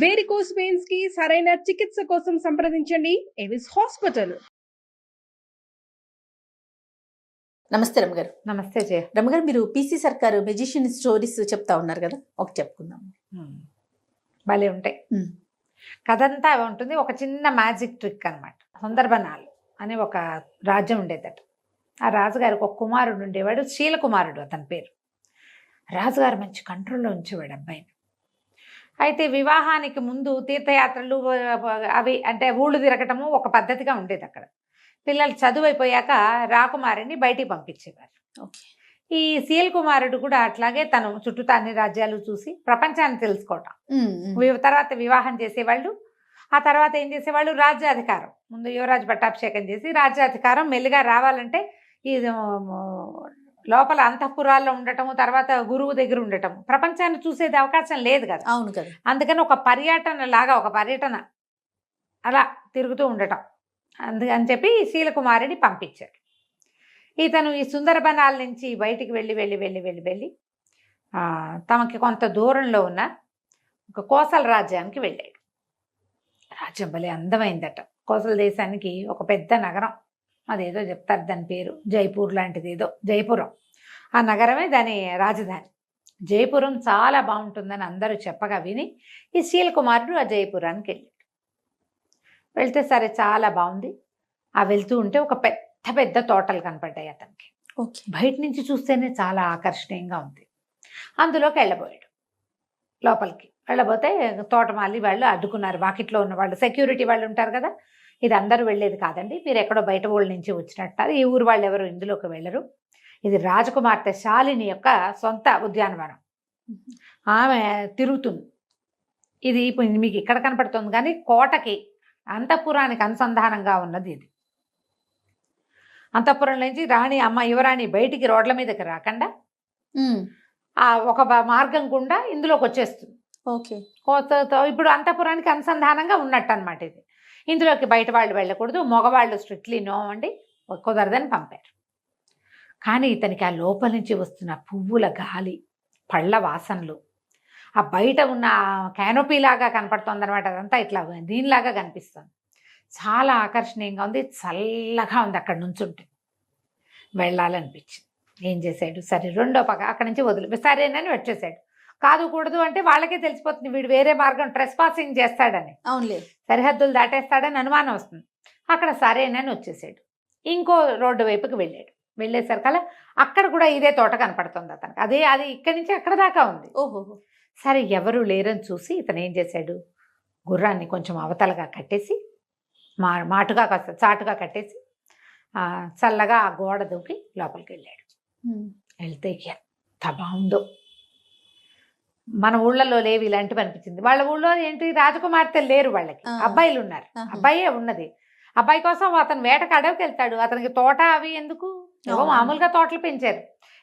Varicose veins కి సరైన చికిత్స కోసం సంప్రదించండి ఎవిస్ హాస్పిటల్. నమస్తే రమ్మగారు. నమస్తే జయ. రమ్మగారు, మీరు పీసీ సర్కారు మెజిషియన్ స్టోరీస్ చెప్తా ఉన్నారు కదా, ఒక చెప్పుకుందాం. భలే ఉంటాయి. కథంతా ఉంటుంది. ఒక చిన్న మ్యాజిక్ ట్రిక్ అనమాట. సుందర్బనాలు అని ఒక రాజ్యం ఉండేదట. ఆ రాజుగారికి ఒక కుమారుడు ఉండేవాడు, శీలకుమారుడు అతని పేరు. రాజుగారు మంచి కంట్రోల్లో ఉంచేవాడు అబ్బాయిని. అయితే వివాహానికి ముందు తీర్థయాత్రలు అవి అంటే ఊళ్ళు తిరగటము ఒక పద్ధతిగా ఉండేది అక్కడ. పిల్లలు చదువు అయిపోయాక రాకుమారిని బయటికి పంపించేవారు. ఈ సీల్ కుమారుడు కూడా అట్లాగే తను చుట్టూతా అన్ని రాజ్యాలు చూసి ప్రపంచాన్ని తెలుసుకోవటం. తర్వాత వివాహం చేసేవాళ్ళు. ఆ తర్వాత ఏం చేసేవాళ్ళు, రాజ్యాధికారం. ముందు యువరాజు పట్టాభిషేకం చేసి రాజ్యాధికారం మెల్లిగా రావాలంటే ఈ లోపల అంతఃపురాల్లో ఉండటము, తర్వాత గురువు దగ్గర ఉండటము, ప్రపంచాన్ని చూసేది అవకాశం లేదు కదా. అవును కదా. అందుకని ఒక పర్యటన అలా తిరుగుతూ ఉండటం అందుకని చెప్పి శీలకుమారిని పంపించాడు. ఇతను ఈ సుందరబనాల నుంచి బయటికి వెళ్ళి తమకి కొంత దూరంలో ఉన్న ఒక కోసల రాజ్యానికి వెళ్ళాడు. రాజ్యం భలే అందమైందట. కోసల దేశానికి ఒక పెద్ద నగరం, అదేదో చెప్తారు దాని పేరు, జైపూర్ లాంటిది ఏదో, జైపురం. ఆ నగరమే దాని రాజధాని. జైపురం చాలా బాగుంటుందని అందరూ చెప్పగా విని ఈ శీలకుమారుడు ఆ జైపురానికి వెళ్ళాడు. వెళ్తే సరే చాలా బాగుంది. ఆ వెళ్తూ ఉంటే ఒక పెద్ద పెద్ద తోటలు కనపడ్డాయి అతనికి. బయట నుంచి చూస్తేనే చాలా ఆకర్షణీయంగా ఉంది. అందులోకి వెళ్ళబోయాడు. లోపలికి వెళ్ళబోతే తోటమాలి వాళ్ళు అడ్డుకున్నారు. వాకిట్లో ఉన్న వాళ్ళు, సెక్యూరిటీ వాళ్ళు ఉంటారు కదా, ఇది అందరూ వెళ్ళేది కాదండి, మీరు ఎక్కడో బయట ఊళ్ళ నుంచి వచ్చినట్టు, ఈ ఊరు వాళ్ళు ఎవరు ఇందులోకి వెళ్ళరు, ఇది రాజకుమార్తె శాలిని యొక్క సొంత ఉద్యానవనం, ఆమె తిరుగుతుంది, ఇది ఇప్పుడు మీకు ఇక్కడ కనపడుతుంది కానీ కోటకి అంతఃపురానికి అనుసంధానంగా ఉన్నది ఇది. అంతఃపురం నుంచి రాణి అమ్మ యువరాణి బయటికి రోడ్ల మీదకి రాకుండా ఆ ఒక మార్గం గుండా ఇందులోకి వచ్చేస్తుంది. ఇప్పుడు అంతఃపురానికి అనుసంధానంగా ఉన్నట్టు అనమాట ఇది. ఇందులోకి బయట వాళ్ళు వెళ్ళకూడదు, మగవాళ్ళు స్ట్రిక్ట్లీ నో అండి, కుదరదని పంపారు. కానీ ఇతనికి ఆ లోపల నుంచి వస్తున్న పువ్వుల గాలి, పళ్ళ వాసనలు, ఆ బయట ఉన్న క్యానోపీలాగా కనపడుతుంది అనమాట, అదంతా ఇట్లా దీనిలాగా కనిపిస్తుంది, చాలా ఆకర్షణీయంగా ఉంది, చల్లగా ఉంది. అక్కడ నుంచుంటే వెళ్ళాలనిపించింది. ఏం చేశాడు, సరే రెండో పక్క అక్కడి నుంచి వదిలి సరేనని వచ్చేసాడు. కాదు కూడదు అంటే వాళ్ళకే తెలిసిపోతుంది వీడు వేరే మార్గం ట్రెస్ పాసింగ్ చేస్తాడని, అవునులే, సరిహద్దులు దాటేస్తాడని అనుమానం వస్తుంది. అక్కడ సరేనని వచ్చేసాడు. ఇంకో రోడ్డు వైపుకి వెళ్ళాడు. వెళ్ళేసరికల్లా అక్కడ కూడా ఇదే తోట కనపడుతుంది అతనికి. అది ఇక్కడి నుంచి అక్కడ దాకా ఉంది. ఓహో, సరే ఎవరు లేరని చూసి ఇతను ఏం చేశాడు, గుర్రాన్ని కొంచెం అవతలగా కట్టేసి మాటుగా చాటుగా కట్టేసి చల్లగా ఆ గోడ దూకి లోపలికి వెళ్ళాడు. వెళ్తే ఎంత బాగుందో, మన ఊళ్ళలో లేవు ఇలాంటివి అనిపించింది. వాళ్ళ ఊళ్ళో ఏంటి, రాజకుమార్తెలు లేరు, వాళ్ళకి అబ్బాయిలు ఉన్నారు, అబ్బాయే ఉన్నది. అబ్బాయి కోసం అతను వేటకు అడవికి వెళ్తాడు. అతనికి తోట అవి ఎందుకు, ఏవో మామూలుగా తోటలు పెంచారు.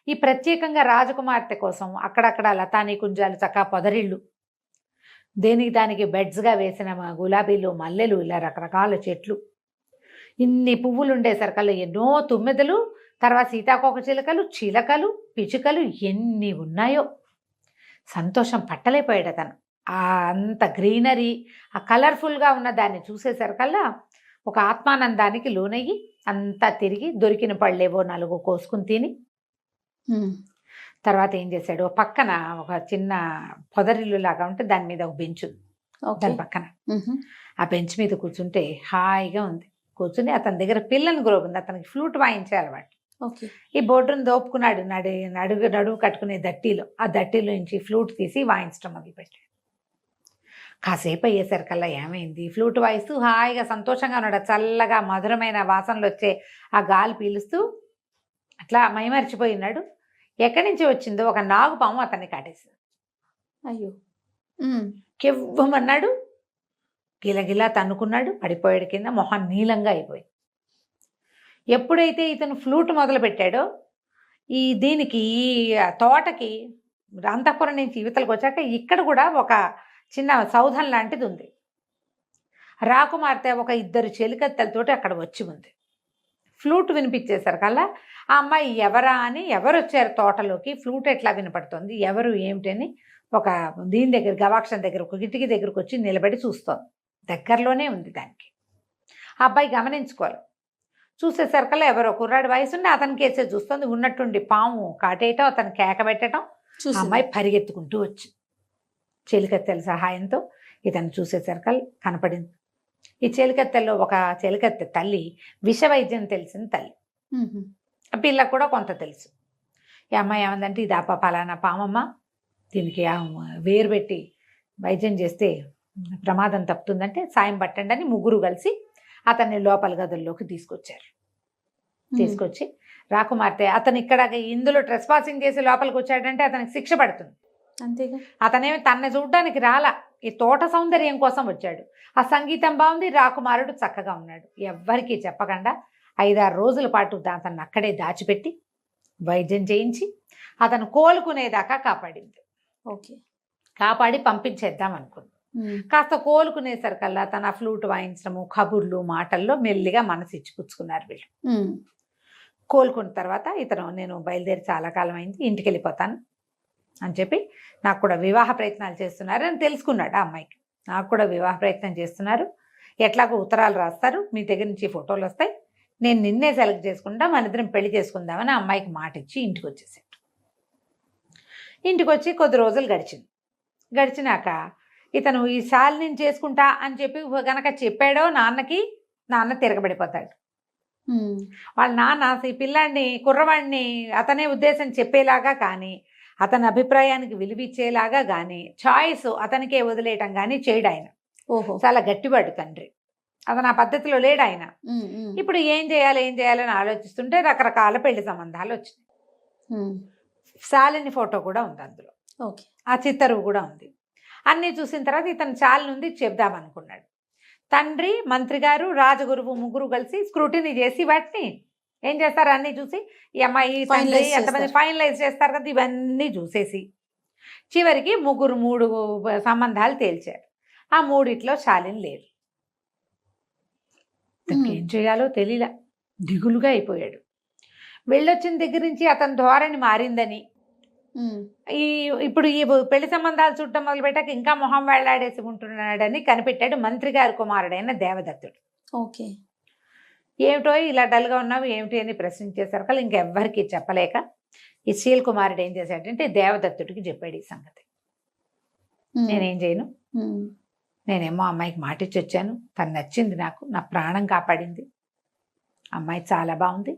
ఈ ప్రత్యేకంగా రాజకుమార్తె కోసం అక్కడక్కడ లతానీ కుంజాలు, చక్కా పొదరిళ్ళు, దేనికి దానికి బెడ్స్గా వేసిన గులాబీలు, మల్లెలు, ఇలా రకరకాల చెట్లు, ఇన్ని పువ్వులు ఉండేసరికల్లా ఎన్నో తుమ్మెదలు, తర్వాత సీతాకోక చిలకలు, పిచుకలు ఎన్ని ఉన్నాయో. సంతోషం పట్టలేకపోయాడు అతను. అంత గ్రీనరీ, ఆ కలర్ఫుల్గా ఉన్న దాన్ని చూసేసరికల్లా ఒక ఆత్మానందానికి లోనయ్యి అంతా తిరిగి దొరికిన పళ్ళేవో 4 కోసుకుని తిని తర్వాత ఏం చేశాడు, పక్కన ఒక చిన్న పొదరిల్లు లాగా ఉంటే దాని మీద ఒక బెంచ్ ఉంది, దాని పక్కన ఆ బెంచ్ మీద కూర్చుంటే హాయిగా ఉంది. కూర్చుని అతని దగ్గర పిల్లని గ్రోబ్ ఉంది, అతనికి ఫ్లూట్ వాయించే అలవాటు. ఈ బోర్డును దోపుకున్నాడు, నడువు కట్టుకునే దట్టీలో, ఆ దట్టీలో నుంచి ఫ్లూట్ తీసి వాయించడం మొదలుపెట్టాడు. కాసేపు అయ్యేసరికల్లా ఏమైంది, ఫ్లూట్ వాయిస్తూ హాయిగా సంతోషంగా ఉన్నాడు. చల్లగా మధురమైన వాసనలు వచ్చే ఆ గాలి పీలుస్తూ అట్లా మైమరిచిపోయినాడు. ఎక్కడి నుంచి వచ్చిందో ఒక నాగుపాము అతన్ని కాటేసింది. అయ్యో, కెవ్వమన్నాడు, గిలగిలా తన్నుకున్నాడు, పడిపోయాడు కింద, మొహం నీలంగా అయిపోయింది. ఎప్పుడైతే ఇతను ఫ్లూట్ మొదలు పెట్టాడో దీనికి తోటకి అంతఃపురం నుంచి యువతలకు వచ్చాక ఇక్కడ కూడా ఒక చిన్న సౌధం లాంటిది ఉంది. రాకుమార్తె ఒక 2 చెలికత్తెలతోటి అక్కడ వచ్చి ఉంది. ఫ్లూట్ వినిపించేసరికల్లా ఆ అమ్మాయి ఎవరా అని, ఎవరు వచ్చారు తోటలోకి, ఫ్లూట్ ఎట్లా వినపడుతుంది, ఎవరు ఏమిటని ఒక దీని దగ్గర గవాక్షం దగ్గర ఒక కిటికీ దగ్గరకు వచ్చి నిలబడి చూస్తోంది. దగ్గరలోనే ఉంది దానికి. ఆ అబ్బాయి గమనించుకోవాలి. చూసేసరికల్లా ఎవరో కుర్రాడి వయసుండి అతని కేసే చూస్తుంది. ఉన్నట్టుండి పాము కాటేయటం, అతను కేక పెట్టడం, ఆ అమ్మాయి పరిగెత్తుకుంటూ వచ్చి చెలికత్తెల సహాయంతో ఇతను చూసేసరికల్ కనపడింది. ఈ చెలికత్తెల్లో ఒక చెలికత్తె తల్లి విషవైద్యం తెలిసిన తల్లి. ఆ పిల్లకు కూడా కొంత తెలుసు. ఈ అమ్మాయి ఏమందంటే, ఇది పలానా పామమ్మ, దీనికి వేరు పెట్టి వైద్యం చేస్తే ప్రమాదం తప్పుతుందంటే సాయం పట్టండి అని ముగ్గురు కలిసి అతన్ని లోపల గదుల్లోకి తీసుకొచ్చారు. తీసుకొచ్చి రాకుమార్తె అతను ఇక్కడ ఇందులో ట్రెస్ పాసింగ్ చేసి లోపలికి వచ్చాడంటే అతనికి శిక్ష పడుతుంది. అంతేగా. అతనేమి తనని చూడడానికి రాలా, ఈ తోట సౌందర్యం కోసం వచ్చాడు. ఆ సంగీతం బాగుంది, రాకుమారుడు చక్కగా ఉన్నాడు. ఎవ్వరికీ చెప్పకుండా 5-6 రోజుల పాటు అతన్ని అక్కడే దాచిపెట్టి వైద్యం చేయించి అతను కోలుకునేదాకా కాపాడింది. ఓకే. కాపాడి పంపించేద్దాం అనుకుంది. కాస్త కోలుకునేసరికల్లా తన ఫ్లూట్ వాయించడము, కబుర్లు, మాటల్లో మెల్లిగా మనసు ఇచ్చిపుచ్చుకున్నారు వీళ్ళు. కోలుకున్న తర్వాత ఇతను, నేను బయలుదేరి చాలా కాలం అయింది, ఇంటికి వెళ్ళిపోతాను అని చెప్పి, నాకు కూడా వివాహ ప్రయత్నాలు చేస్తున్నారు అని తెలుసుకున్నాడు. ఆ అమ్మాయికి నాకు కూడా వివాహ ప్రయత్నం చేస్తున్నారు, ఎట్లాగో ఉత్తరాలు రాస్తారు, మీ దగ్గర నుంచి ఫోటోలు వస్తాయి, నేను నిన్నే సెలెక్ట్ చేసుకుంటా, మన ఇద్దరం పెళ్లి చేసుకుందామని ఆ అమ్మాయికి మాట ఇచ్చి ఇంటికి వచ్చేసాడు. ఇంటికి వచ్చి కొద్ది రోజులు గడిచినాక ఇతను ఈ శాలిని చేసుకుంటా అని చెప్పి గనక చెప్పాడో నాన్నకి, నాన్న తిరగబడిపోతాడు. వాళ్ళ నాన్న ఈ పిల్లాడిని, కుర్రవాడిని అతనే ఉద్దేశం చెప్పేలాగా కానీ, అతని అభిప్రాయానికి విలువిచ్చేలాగా కానీ, చాయిస్ అతనికే వదిలేయటం కానీ చేయడు ఆయన. ఓహో. చాలా గట్టివాడు తండ్రి. అతను ఆ పద్ధతిలో లేడు ఆయన. ఇప్పుడు ఏం చేయాలని ఆలోచిస్తుంటే రకరకాల పెళ్లి సంబంధాలు వచ్చినాయి. శాలిని ఫోటో కూడా ఉంది అందులో. ఓకే. ఆ చిత్తరువు కూడా ఉంది. అన్నీ చూసిన తర్వాత ఇతను శాలిని ఉంది చెప్దామనుకున్నాడు. తండ్రి, మంత్రి గారు, రాజగురువు ముగ్గురు కలిసి స్క్రూటినీ చేసి వాటిని ఏం చేస్తారు, అన్నీ చూసి ఈ అమ్మాయి తండ్రి ఎంతమంది ఫైనలైజ్ చేస్తారు కదా, ఇవన్నీ చూసేసి చివరికి 3 సంబంధాలు తేల్చారు. ఆ 3 శాలిని లేదు. ఏం చేయాలో తెలియలా, దిగులుగా అయిపోయాడు. వెళ్ళొచ్చిన దగ్గర నుంచి అతని ధోరణి మారిందని, ఇప్పుడు ఈ పెళ్లి సంబంధాలు చూడటం మొదలుపెట్టాక ఇంకా మొహం వేళ్లాడేసి ఉంటున్నాడని కనిపెట్టాడు మంత్రి గారి కుమారుడైన దేవదత్తుడు. ఓకే. ఏమిటో ఇలా డల్గా ఉన్నావు ఏమిటి అని ప్రశ్నించేసరికి ఇంకెవ్వరికి చెప్పలేక ఈ శీల్ కుమారుడు ఏం చేశాడంటే దేవదత్తుడికి చెప్పాడు ఈ సంగతి. నేనేం చేయను, నేనేమో అమ్మాయికి మాటిచ్చి వచ్చాను, తను నచ్చింది నాకు, నా ప్రాణం కాపాడింది, అమ్మాయి చాలా బాగుంది,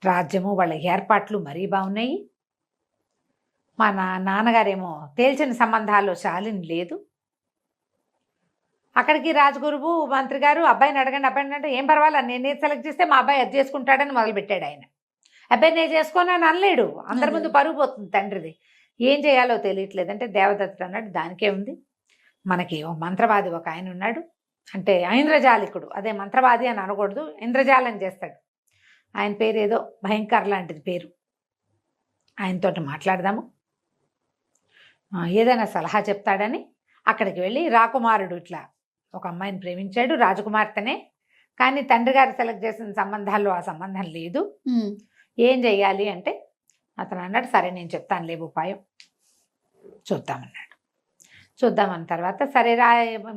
రాజ్యము వాళ్ళ ఏర్పాట్లు మరీ బాగున్నాయి, మా నాన్నగారేమో తేల్చిన సంబంధాల్లో శాలిని లేదు. అక్కడికి రాజగురువు మంత్రి గారు అబ్బాయిని అడగండి అంటే ఏం పర్వాలేదు, నేనే సెలెక్ట్ చేస్తే మా అబ్బాయి అది చేసుకుంటాడని మొదలుపెట్టాడు ఆయన. అబ్బాయి నేను చేసుకోనని అనలేడు, అందరి ముందు పరుగు పోతుంది తండ్రిది. ఏం చేయాలో తెలియట్లేదు అంటే దేవదత్తుడు అన్నాడు, దానికే ఉంది, మనకి మంత్రవాది ఒక ఆయన ఉన్నాడు, అంటే ఐంద్రజాలికుడు, అదే మంత్రవాది అని అనకూడదు, ఇంద్రజాలం చేస్తాడు, ఆయన పేరు ఏదో భయంకర లాంటిది పేరు, ఆయనతోటి మాట్లాడదాము, ఏదైనా సలహా చెప్తాడని అక్కడికి వెళ్ళి రాకుమారుడు ఇట్లా ఒక అమ్మాయిని ప్రేమించాడు, రాజకుమార్తెనే, కానీ తండ్రి గారు సెలెక్ట్ చేసిన సంబంధాల్లో ఆ సంబంధం లేదు, ఏం చెయ్యాలి అంటే అతను అన్నాడు, సరే నేను చెప్తాను లేవు ఉపాయం, చూద్దామన్నాడు. చూద్దామన్న తర్వాత సరే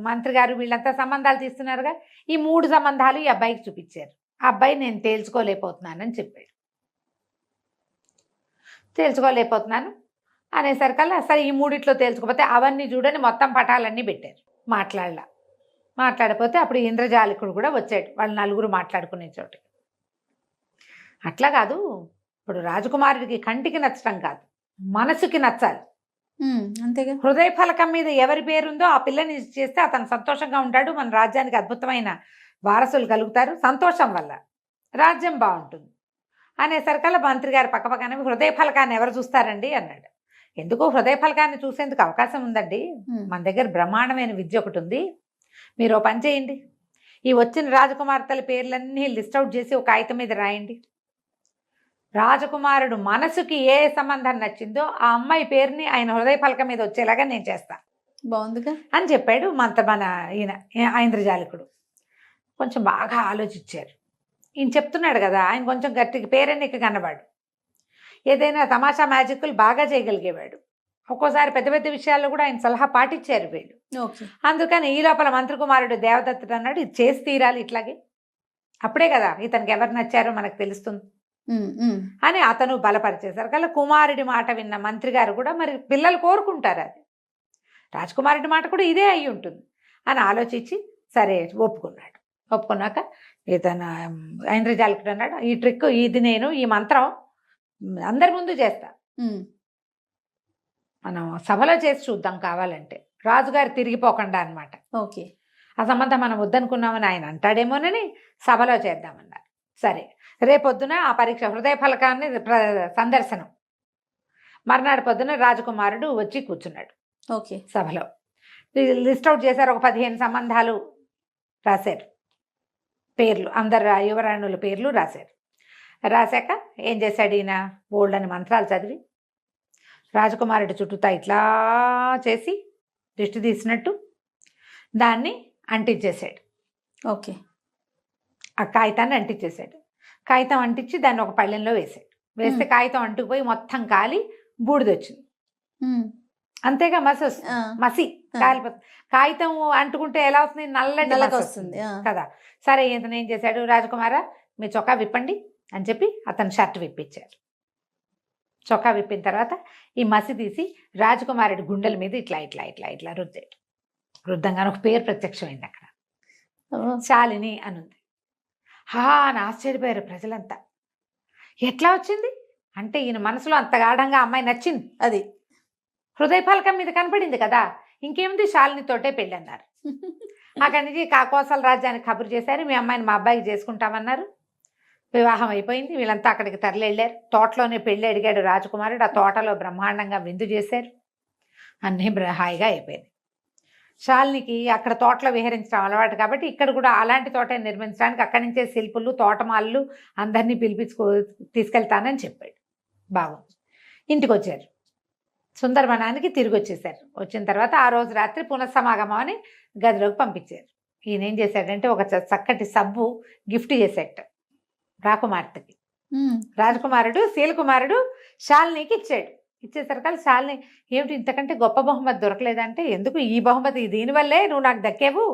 మంత్రి గారు వీళ్ళంతా సంబంధాలు తీస్తున్నారుగా, ఈ 3 సంబంధాలు ఈ అబ్బాయికి చూపించారు. ఆ అబ్బాయి నేను తేల్చుకోలేకపోతున్నానని చెప్పాడు. తేల్చుకోలేకపోతున్నాను అనేసరికల్లా సరే ఈ 3 తేల్చుకోకపోతే అవన్నీ చూడని మొత్తం పటాలన్నీ పెట్టారు. మాట్లాడపోతే అప్పుడు ఇంద్రజాలికుడు కూడా వచ్చాడు, వాళ్ళు 4 మాట్లాడుకునే చోటు. అట్లా కాదు, ఇప్పుడు రాజకుమారుడికి కంటికి నచ్చడం కాదు, మనసుకి నచ్చాలి. అంతేగా. హృదయ ఫలకం మీద ఎవరి పేరుందో ఆ పిల్లని చేస్తే అతను సంతోషంగా ఉంటాడు, మన రాజ్యానికి అద్భుతమైన వారసులు కలుగుతారు, సంతోషం వల్ల రాజ్యం బాగుంటుంది అనేసరికల్లా మంత్రి గారు పక్కపక్కన హృదయ ఫలకాన్ని ఎవరు చూస్తారండి అన్నాడు. ఎందుకు హృదయ ఫలకాన్ని చూసేందుకు అవకాశం ఉందండి, మన దగ్గర బ్రహ్మాండమైన విద్య ఒకటి ఉంది, మీరు ఓ పని చేయండి, ఈ వచ్చిన రాజకుమార్తెల పేర్లన్నీ లిస్ట్ అవుట్ చేసి ఒక కాగితం మీద రాయండి, రాజకుమారుడు మనసుకి ఏ సంబంధం నచ్చిందో ఆ అమ్మాయి పేరుని ఆయన హృదయ ఫలకం మీద వచ్చేలాగా నేను చేస్తాను, బాగుందిగా అని చెప్పాడు మన ఈయన ఐంద్రజాలికుడు. కొంచెం బాగా ఆలోచించారు. ఈయన చెప్తున్నాడు కదా, ఆయన కొంచెం గట్టిగా పేరెన్నిక కన్నవాడు, ఏదైనా తమాషా మ్యాజిక్లు బాగా చేయగలిగేవాడు, ఒక్కోసారి పెద్ద పెద్ద విషయాల్లో కూడా ఆయన సలహా పాటించారు వీళ్ళు. ఓకే. అందుకని ఈ లోపల మంత్రి కుమారుడు దేవదత్తుడు అన్నాడు, ఇది చేసి తీరాలి ఇట్లాగే, అప్పుడే కదా ఇతనికి ఎవరు నచ్చారో మనకు తెలుస్తుంది అని అతను బలపరిచేశారు. కల్లా కుమారుడి మాట విన్న మంత్రి గారు కూడా మరి పిల్లలు కోరుకుంటారు, అది రాజకుమారుడి మాట కూడా ఇదే అయి ఉంటుంది అని ఆలోచించి సరే ఒప్పుకున్నాడు. ఒప్పుకున్నాక ఇతను ఐంద్రజాలికుడు అన్నాడు, ఈ ట్రిక్ ఇది నేను ఈ మంత్రం అందరి ముందు చేస్తా, మనం సభలో చేసి చూద్దాం కావాలంటే, రాజుగారు తిరిగిపోకుండా అనమాట. ఓకే. ఆ సంబంధం మనం వద్దనుకున్నామని ఆయన అంటాడేమోనని సభలో చేద్దామన్నారు. సరే, రేపొద్దున ఆ పరీక్ష హృదయ ఫలకాన్ని సందర్శనం. మర్నాడు పొద్దున రాజకుమారుడు వచ్చి కూర్చున్నాడు. ఓకే. సభలో లిస్ట్ అవుట్ చేశారు. ఒక 15 సంబంధాలు రాశారు, పేర్లు, అందరు యువరాణుల పేర్లు రాశారు. రాశాక ఏం చేశాడు ఈయన, బోల్డ్ అని మంత్రాలు చదివి రాజకుమారుడి చుట్టూతా ఇట్లా చేసి దిష్టి తీసినట్టు దాన్ని అంటించేశాడు. ఓకే. ఆ కాగితాన్ని అంటించేశాడు. కాగితం అంటించి దాన్ని ఒక పళ్ళెంలో వేసాడు. వేస్తే కాగితం అంటుకుపోయి మొత్తం కాలి బూడిదొచ్చింది. అంతేగా మసి వస్తుంది, మసి కాలిపోతుంది. కాగితం అంటుకుంటే ఎలా వస్తుంది, నల్లటి వస్తుంది కదా. సరే, ఇతను ఏం చేశాడు, రాజకుమార మీ చొక్కా విప్పండి అని చెప్పి అతను షర్ట్ విప్పించారు. చొక్కా విప్పిన తర్వాత ఈ మసి తీసి రాజకుమారుడి గుండెల మీద ఇట్లా ఇట్లా ఇట్లా ఇట్లా రుద్దాడు. రుద్దంగానే ఒక పేరు ప్రత్యక్షమైంది అక్కడ, శాలిని అనుంది. అని ఆశ్చర్యపోయారు ప్రజలంతా. ఎట్లా వచ్చింది అంటే ఈయన మనసులో అంత గాఢంగా అమ్మాయి నచ్చింది, అది హృదయ ఫలకం మీద కనపడింది కదా, ఇంకేముంది శాలినితోటే పెళ్ళి అన్నారు. అక్కడి నుంచి కాకోసల రాజ్యానికి కబురు చేశారు, మీ అమ్మాయిని మా అబ్బాయికి చేసుకుంటామన్నారు. వివాహం అయిపోయింది. వీళ్ళంతా అక్కడికి తరలి వెళ్ళారు. తోటలోనే పెళ్ళి అడిగాడు రాజకుమారుడు. ఆ తోటలో బ్రహ్మాండంగా విందు చేశారు. అన్నీ హాయిగా అయిపోయింది. శాలినికి అక్కడ తోటలో విహరించడం అలవాటు కాబట్టి ఇక్కడ కూడా అలాంటి తోట నిర్మించడానికి అక్కడి నుంచే శిల్పులు, తోటమాళ్ళు అందరినీ తీసుకెళ్తానని చెప్పాడు. బాగుంది. ఇంటికి వచ్చారు. సుందరవనానికి తిరిగి వచ్చేసారు. వచ్చిన తర్వాత ఆ రోజు రాత్రి పునఃసమాగమం అని గదిలోకి పంపించారు. ఈయన ఏం చేశాడంటే ఒక చక్కటి సబ్బు గిఫ్ట్ చేశాడు రాకుమార్తెకి. రాజకుమారుడు శీలకుమారుడు శాలినికి ఇచ్చాడు. ఇచ్చేసరికి శాలిని ఏమిటి ఇంతకంటే గొప్ప బహుమతి దొరకలేదంటే, ఎందుకు ఈ బహుమతి, దీనివల్లే నువ్వు నాకు దక్కేవు,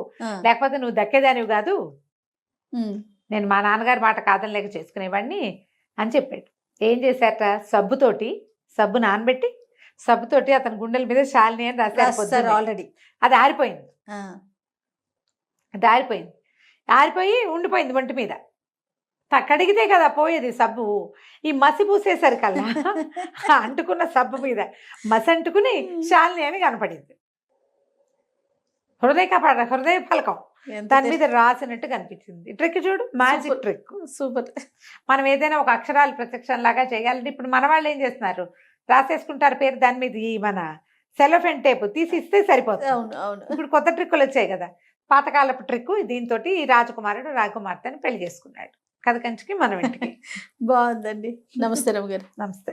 లేకపోతే నువ్వు దక్కేదానివి కాదు, నేను మా నాన్నగారి మాట కాదనలేక చేసుకునేవాడిని అని చెప్పాడు. ఏం చేశారట, సబ్బు నానబెట్టి సబ్బుతోటి అతని గుండెల మీద శాలిని అని రాశారు. ఆల్రెడీ అది ఆరిపోయింది. ఆరిపోయి ఉండిపోయింది ఒంటి మీద. కడిగితే కదా పోయేది సబ్బు. ఈ మసి పూసేసరికల్లా అంటుకున్న సబ్బు మీద మసి అంటుకుని శాలిని అని కనపడింది. హృదయ ఫలకం దాని మీద రాసినట్టు కనిపించింది. ట్రిక్ చూడు, మ్యాజిక్ ట్రిక్, సూపర్. మనం ఏదైనా ఒక అక్షరాలు ప్రత్యక్షం లాగా చేయాలంటే ఇప్పుడు మన వాళ్ళు ఏం చేస్తున్నారు, రాసేసుకుంటారు పేరు, దాని మీద ఈ మన సెలోఫెన్ టేప్ తీసి ఇస్తే సరిపోతుంది. ఇప్పుడు కొత్త ట్రిక్కులు వచ్చాయి కదా, పాతకాలపు ట్రిక్. దీంతో ఈ రాజకుమారుడు రాకుమార్తెని పెళ్లి చేసుకున్నాడు. కథ కంచికి మనం ఇంటికి. బాగుందండి. నమస్తే రమ్య గారు. నమస్తే.